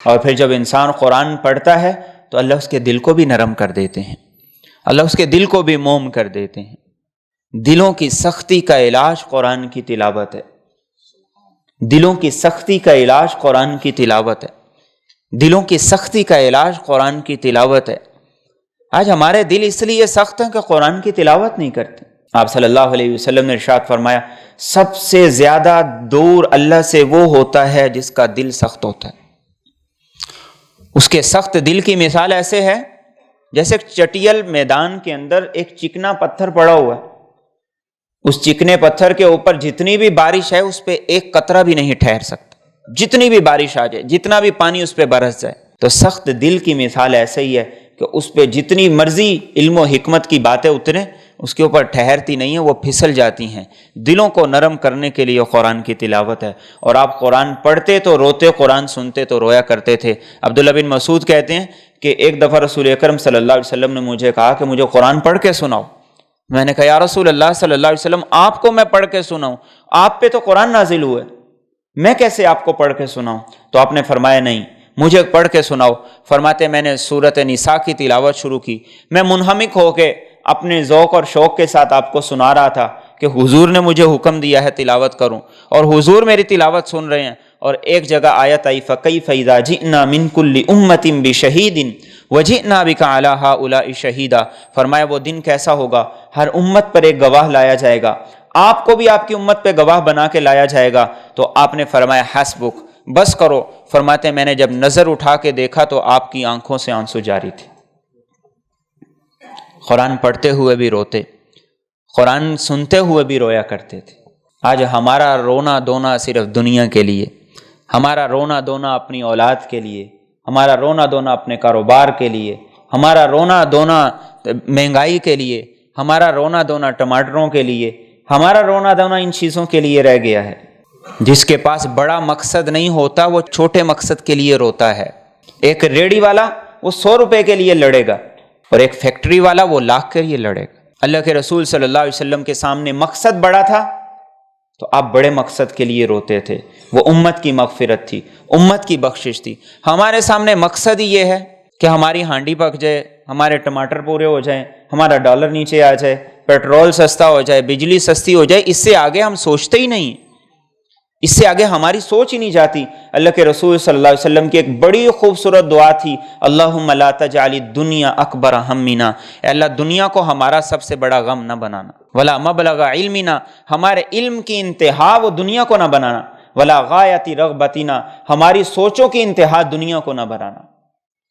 اور پھر جب انسان قرآن پڑھتا ہے تو اللہ اس کے دل کو بھی نرم کر دیتے ہیں، اللہ اس کے دل کو بھی موم کر دیتے ہیں۔ دلوں کی سختی کا علاج قرآن کی تلاوت ہے، دلوں کی سختی کا علاج قرآن کی تلاوت ہے، دلوں کی سختی کا علاج قرآن کی تلاوت ہے۔ آج ہمارے دل اس لیے سخت ہیں کہ قرآن کی تلاوت نہیں کرتے۔ آپ صلی اللہ علیہ وسلم نے ارشاد فرمایا، سب سے زیادہ دور اللہ سے وہ ہوتا ہے جس کا دل سخت ہوتا ہے۔ اس کے سخت دل کی مثال ایسے ہے جیسے چٹیل میدان کے اندر ایک چکنا پتھر پڑا ہوا ہے، اس چکنے پتھر کے اوپر جتنی بھی بارش ہے اس پہ ایک قطرہ بھی نہیں ٹھہر سکتا، جتنی بھی بارش آ جائے، جتنا بھی پانی اس پہ برس جائے۔ تو سخت دل کی مثال ایسے ہی ہے کہ اس پہ جتنی مرضی علم و حکمت کی باتیں اتریں اس کے اوپر ٹھہرتی نہیں ہیں، وہ پھسل جاتی ہیں۔ دلوں کو نرم کرنے کے لیے قرآن کی تلاوت ہے۔ اور آپ قرآن پڑھتے تو روتے، قرآن سنتے تو رویا کرتے تھے۔ عبداللہ بن مسعود کہتے ہیں کہ ایک دفعہ رسول اکرم صلی اللہ علیہ وسلم نے مجھے کہا کہ مجھے قرآن پڑھ کے سناؤ۔ میں نے کہا یا رسول اللہ صلی اللہ علیہ وسلم، آپ کو میں پڑھ کے سناؤں؟ آپ پہ تو قرآن نازل ہوئے، میں کیسے آپ کو پڑھ کے سناؤں؟ تو آپ نے فرمایا نہیں، مجھے پڑھ کے سناؤ۔ فرماتے میں نے سورۃ نساء کی تلاوت شروع کی، میں منہمک ہو کے اپنے ذوق اور شوق کے ساتھ آپ کو سنا رہا تھا کہ حضور نے مجھے حکم دیا ہے تلاوت کروں، اور حضور میری تلاوت سن رہے ہیں۔ اور ایک جگہ آیت آئی فَكَيْفَ إِذَا جِئْنَا مِن كُلِّ أُمَّةٍ بِشَهِيدٍ وَجِئْنَا بِكَ عَلَىٰ هَٰؤُلَاءِ شَهِيدًا۔ فرمایا وہ دن کیسا ہوگا، ہر امت پر ایک گواہ لایا جائے گا، آپ کو بھی آپ کی امت پہ گواہ بنا کے لایا جائے گا۔ تو آپ نے فرمایا حسبک، بس کرو۔ فرماتے میں نے جب نظر اٹھا کے دیکھا تو آپ کی آنکھوں سے آنسو جاری تھے۔ قرآن پڑھتے ہوئے بھی روتے، قرآن سنتے ہوئے بھی رویا کرتے تھے۔ آج ہمارا رونا دھونا صرف دنیا کے لیے، ہمارا رونا دھونا اپنی اولاد کے لیے، ہمارا رونا دھونا اپنے کاروبار کے لیے، ہمارا رونا دھونا مہنگائی کے لیے، ہمارا رونا دھونا ٹماٹروں کے لیے، ہمارا رونا دھونا ان چیزوں کے لیے رہ گیا ہے۔ جس کے پاس بڑا مقصد نہیں ہوتا وہ چھوٹے مقصد کے لیے روتا ہے۔ ایک ریڑھی والا وہ 100 روپے کے لیے لڑے گا، اور ایک فیکٹری والا وہ 1,00,000 کے لیے لڑے گا۔ اللہ کے رسول صلی اللہ علیہ وسلم کے سامنے مقصد بڑا تھا تو آپ بڑے مقصد کے لیے روتے تھے، وہ امت کی مغفرت تھی، امت کی بخشش تھی۔ ہمارے سامنے مقصد ہی یہ ہے کہ ہماری ہانڈی پک جائے، ہمارے ٹماٹر پورے ہو جائیں، ہمارا ڈالر نیچے آ جائے، پیٹرول سستا ہو جائے، بجلی سستی ہو جائے۔ اس سے آگے ہم سوچتے ہی نہیں، اس سے آگے ہماری سوچ ہی نہیں جاتی۔ اللہ کے رسول صلی اللہ علیہ وسلم کی ایک بڑی خوبصورت دعا تھی، اللہم لا تجعل الدنیا اکبر ہمنا، اے اللہ دنیا کو ہمارا سب سے بڑا غم نہ بنانا، ولا مبلغ علمنا، ہمارے علم کی انتہا وہ دنیا کو نہ بنانا، ولا غایت رغبتنا، ہماری سوچوں کی انتہا دنیا کو نہ بنانا۔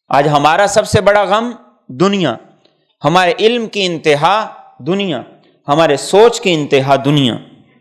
آج ہمارا سب سے بڑا غم دنیا، ہمارے علم کی انتہا دنیا، ہمارے سوچ کی انتہا دنیا۔